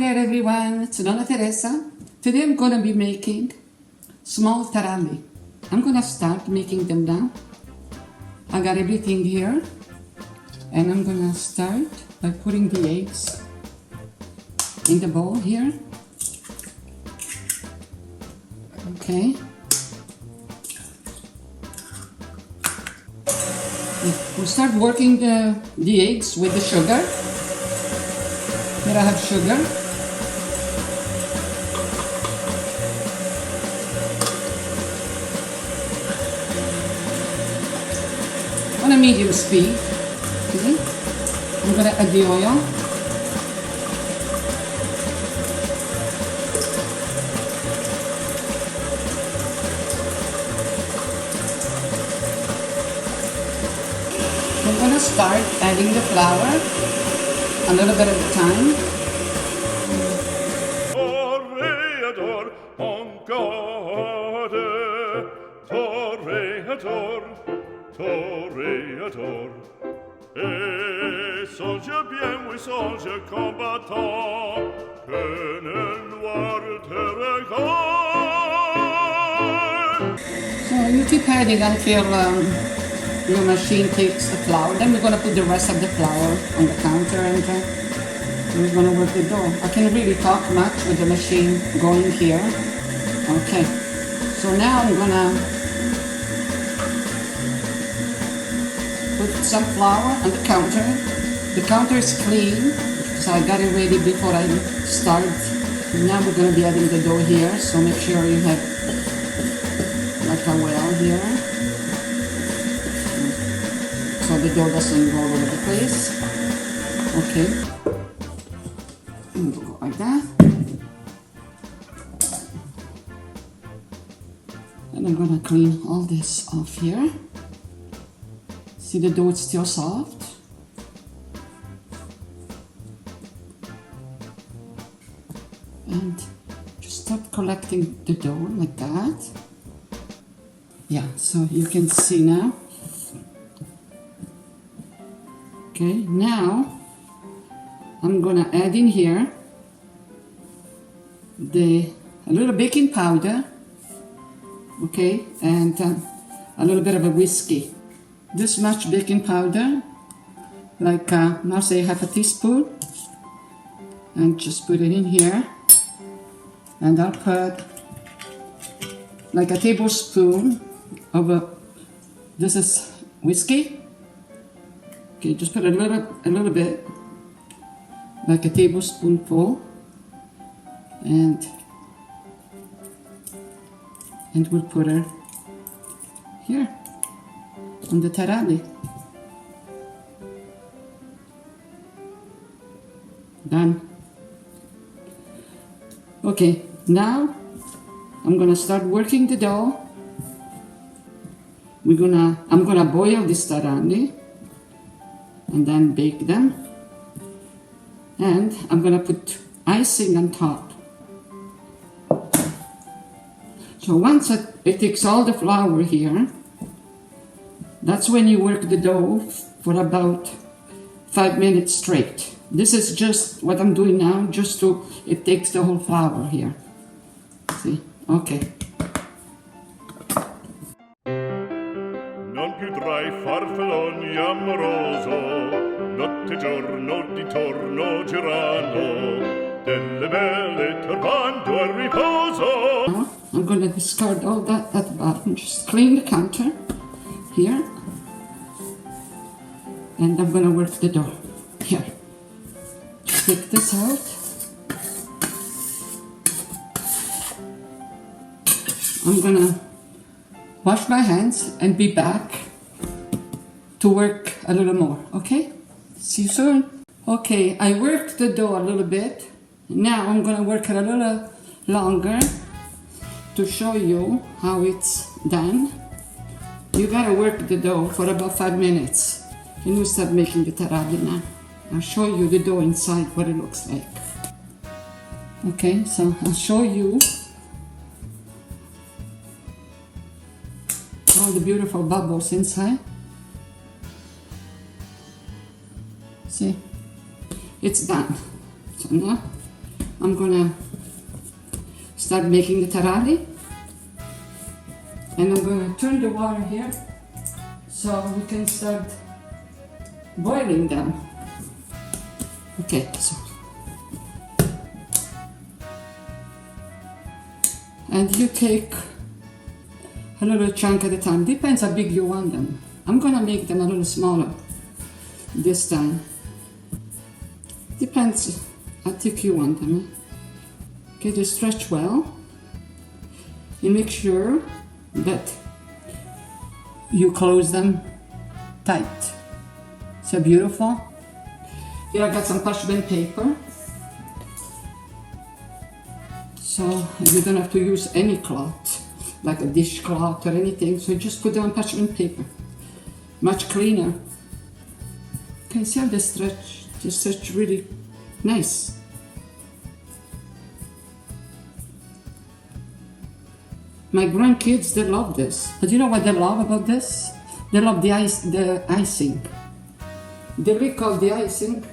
there everyone, it's Nonna Teresa. Today I'm going to be making small taralli. I'm going to start making them now. I got everything here and I'm going to start by putting the eggs in the bowl here. Okay. We'll start working the eggs with the sugar. Here I have sugar. On a medium speed. Okay. I'm going to add the oil. I'm going to start adding the flour a little bit at a time. Toréador, et songe bien, oui, songe combattant, que le noir te regarde. So you keep adding until your machine takes the flour. Then we're going to put the rest of the flour on the counter and we're going to work the dough. I can really talk much with the machine going here. Okay, so now I'm going to put some flour on the counter. The counter is clean, so I got it ready before I start. Now we're going to be adding the dough here, so make sure you have like a well here, so the dough doesn't go all over the place. Okay, and we'll go like that. And I'm going to clean all this off here. See, the dough is still soft. And just start collecting the dough like that. Yeah, so you can see now. Okay, now I'm gonna add in here a little baking powder, okay, and a little bit of a whiskey. This much baking powder, like now say half a teaspoon, and just put it in here. And I'll put like a tablespoon of this is whiskey. Okay, just put a little bit, like a tablespoonful, and we'll put her here on the taralli. Done. Okay, now I'm gonna start working the dough. I'm gonna boil this taralli and then bake them. And I'm gonna put icing on top. So once it takes all the flour here, that's when you work the dough for about 5 minutes straight. This is just what I'm doing now, just so it takes the whole flour here. See? Okay. Non più tra i farfalloni amoroso, notte e giorno di torno girano, delle belle turbando al riposo. Now I'm going to discard all that at the bottom, just clean the counter here, and I'm going to work the dough here. Just take this out. I'm going to wash my hands and be back to work a little more, okay? See you soon. Okay, I worked the dough a little bit. Now I'm going to work it a little longer to show you how it's done. You gotta work the dough for about 5 minutes. And we'll start making the taralli now. I'll show you the dough inside, what it looks like. Okay, so I'll show you all the beautiful bubbles inside. See, it's done. So now I'm gonna start making the taralli, and I'm gonna turn the water here so we can start boiling them. Okay, so and you take a little chunk at a time. Depends how big you want them. I'm gonna make them a little smaller this time. Depends how thick you want them. Okay, they stretch well. You make sure that you close them tight. So beautiful. Here I got some parchment paper. So you don't have to use any cloth, like a dishcloth or anything. So just put them on parchment paper. Much cleaner. Okay, see how they stretch? They stretch really nice. My grandkids, they love this. But you know what they love about this? They love the icing. They really call the icing.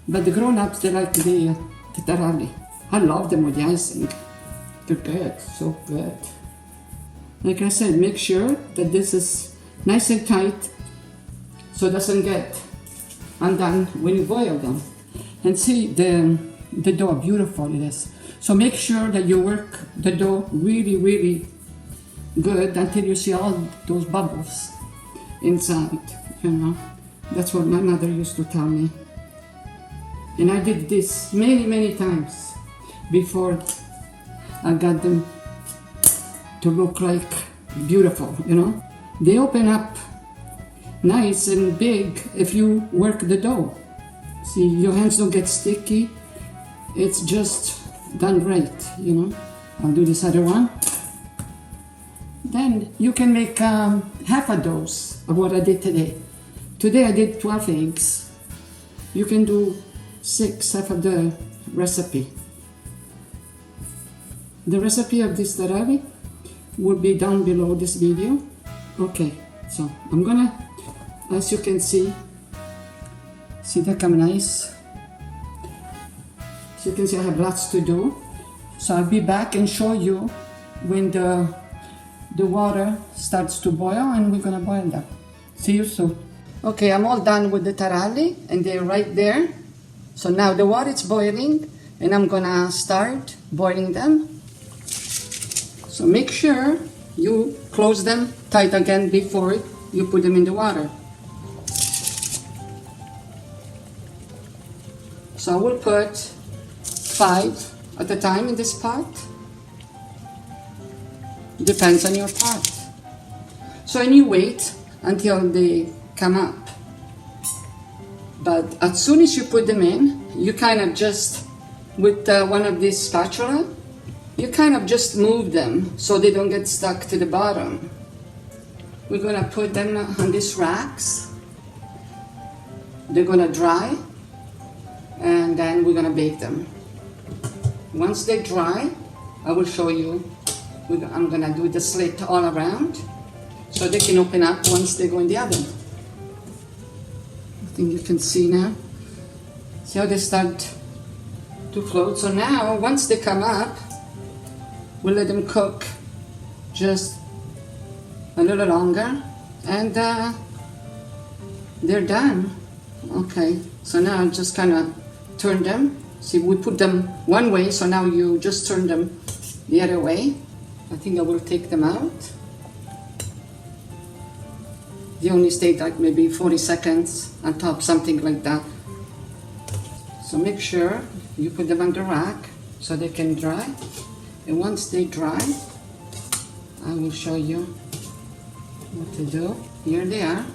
But the grown-ups, they like the taralli. I love them with the icing. They're good, so good. Like I said, make sure that this is nice and tight so it doesn't get undone when you boil them. And see the dough, beautiful it is. So make sure that you work the dough really, really good until you see all those bubbles inside, you know. That's what my mother used to tell me. And I did this many, many times before I got them to look like beautiful, you know. They open up nice and big if you work the dough. See, your hands don't get sticky. It's just done right, you know. I'll do this other one. Then you can make half a dose of what I did today. Today I did 12 eggs. You can do 6, half of the recipe. The recipe of this taralli will be down below this video. Okay, so I'm gonna, as you can see they come nice. So you can see I have lots to do. So I'll be back and show you when the water starts to boil, and we're gonna boil them. See you soon. Okay, I'm all done with the taralli and they're right there. So now the water is boiling and I'm gonna start boiling them. So make sure you close them tight again before you put them in the water. So I will put 5 at a time in this pot. Depends on your pot. So and you wait until they come up. But as soon as you put them in, you kind of just, with one of these spatula, you kind of just move them so they don't get stuck to the bottom. We're gonna put them on these racks. They're gonna dry, and then we're gonna bake them. Once they dry, I will show you. I'm gonna do the slit all around so they can open up once they go in the oven. I think you can see now. See how they start to float? So now, once they come up, we'll let them cook just a little longer, and they're done. Okay, so now I'll just kind of turn them. See, we put them one way, so now you just turn them the other way. I think I will take them out. They only stay like maybe 40 seconds on top, something like that. So make sure you put them on the rack so they can dry. And once they dry, I will show you what to do. Here they are.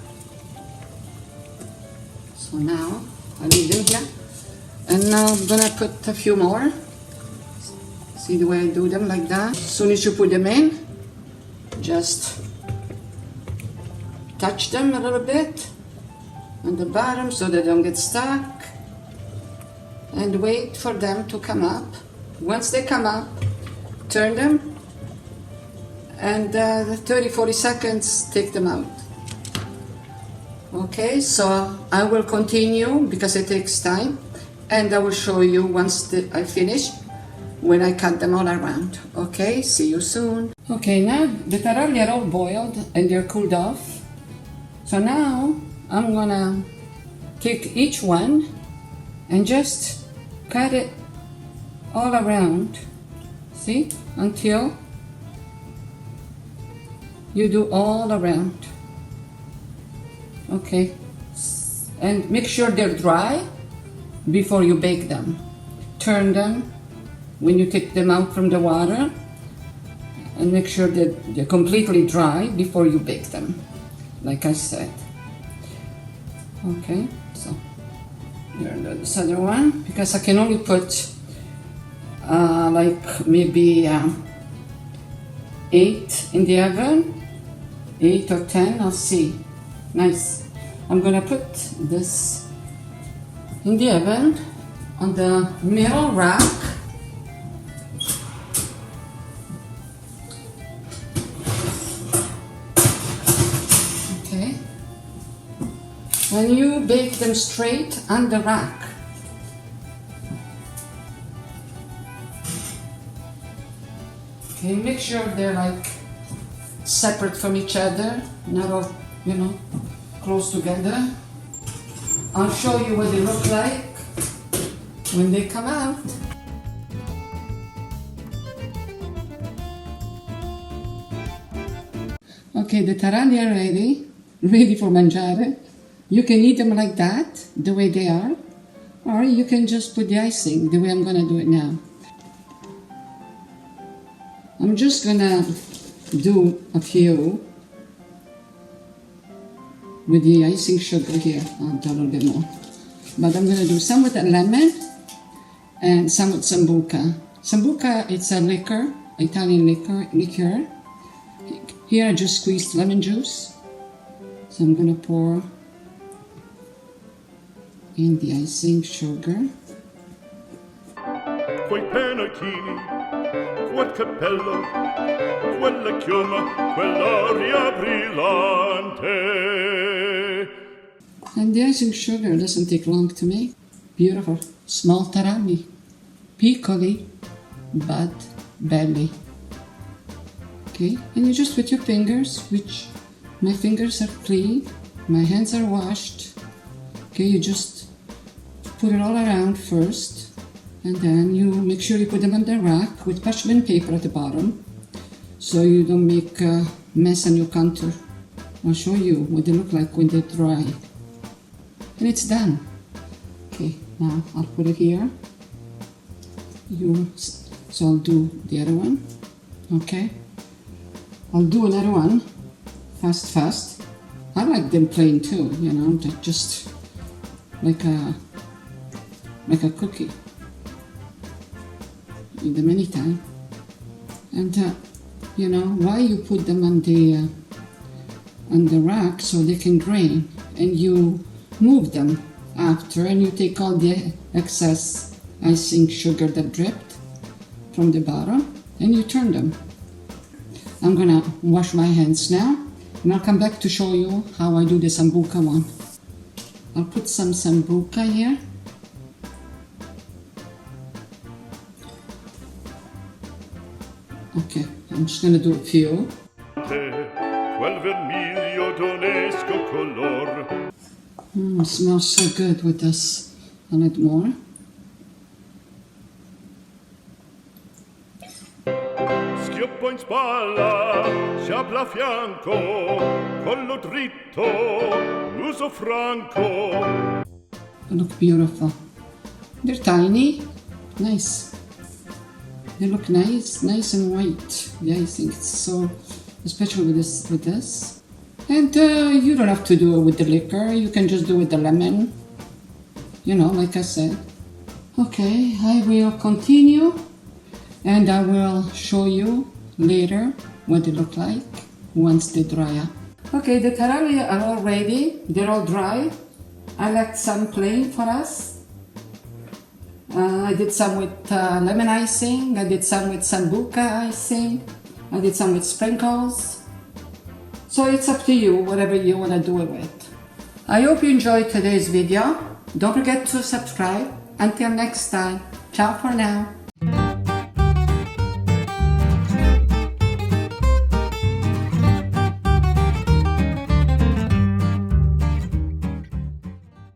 So now I leave them here. And now I'm gonna put a few more. See the way I do them like that? As soon as you put them in, just touch them a little bit on the bottom so they don't get stuck. And wait for them to come up. Once they come up, turn them, and 30-40 seconds, take them out. Okay, so I will continue because it takes time. and I will show you once I finish when I cut them all around. Okay, see you soon. Okay, now the taralli are all boiled and they're cooled off. So now I'm gonna take each one and just cut it all around. See, until you do all around. Okay, and make sure they're dry before you bake them. Turn them when you take them out from the water, and make sure that they're completely dry before you bake them, like I said. Okay, so here this other one, because I can only put like maybe 8 in the oven, 8 or 10, I'll see. Nice. I'm gonna put this in the oven on the middle rack. Okay. And you bake them straight on the rack. Okay, make sure they're like separate from each other, not all, you know, close together. I'll show you what they look like when they come out. Okay, the taralli are ready for mangiare. You can eat them like that, the way they are, or you can just put the icing, the way I'm gonna do it now. I'm just gonna do a few with the icing sugar here. I'll do a little bit more. But I'm gonna do some with a lemon and some with Sambuca. Sambuca, it's a liquor, Italian liquor. Here I just squeezed lemon juice. So I'm gonna pour in the icing sugar. Quei pennacchini, quel cappello, quella chioma, quell'aria brillante. And the icing sugar doesn't take long to make. Beautiful. Small taralli. Piccoli, but belly. Okay, and you just with your fingers, which my fingers are clean, my hands are washed. Okay, you just put it all around first, and then you make sure you put them on the rack with parchment paper at the bottom, so you don't make a mess on your counter. I'll show you what they look like when they're dry. And it's done. Okay, now I'll put it here. So I'll do the other one. Okay, I'll do another one. Fast. I like them plain too, you know, just like a cookie. Eat them anytime. And you know, why you put them on the rack so they can drain, and you move them after, and you take all the excess icing sugar that dripped from the bottom, and you turn them. I'm gonna wash my hands now, and I'll come back to show you how I do the Sambuca one. I'll put some Sambuca here. Okay, I'm just gonna do a few. Quel vermiglio d'onesco color. It smells so good with this. A little more. Schioppo in spalla, sciabla a fianco, collo dritto, muso franco. They look beautiful. They're tiny, nice. They look nice and white. Yeah, I think it's so, especially with this. And you don't have to do it with the liquor. You can just do it with the lemon. You know, like I said. Okay, I will continue, and I will show you later what they look like once they dry up. Okay, the taralli are all ready. They're all dry. I left some plain for us. I did some with lemon icing. I did some with Sambuca icing. I did some with sprinkles. So it's up to you, whatever you want to do it with. I hope you enjoyed today's video. Don't forget to subscribe Until next time, ciao for now.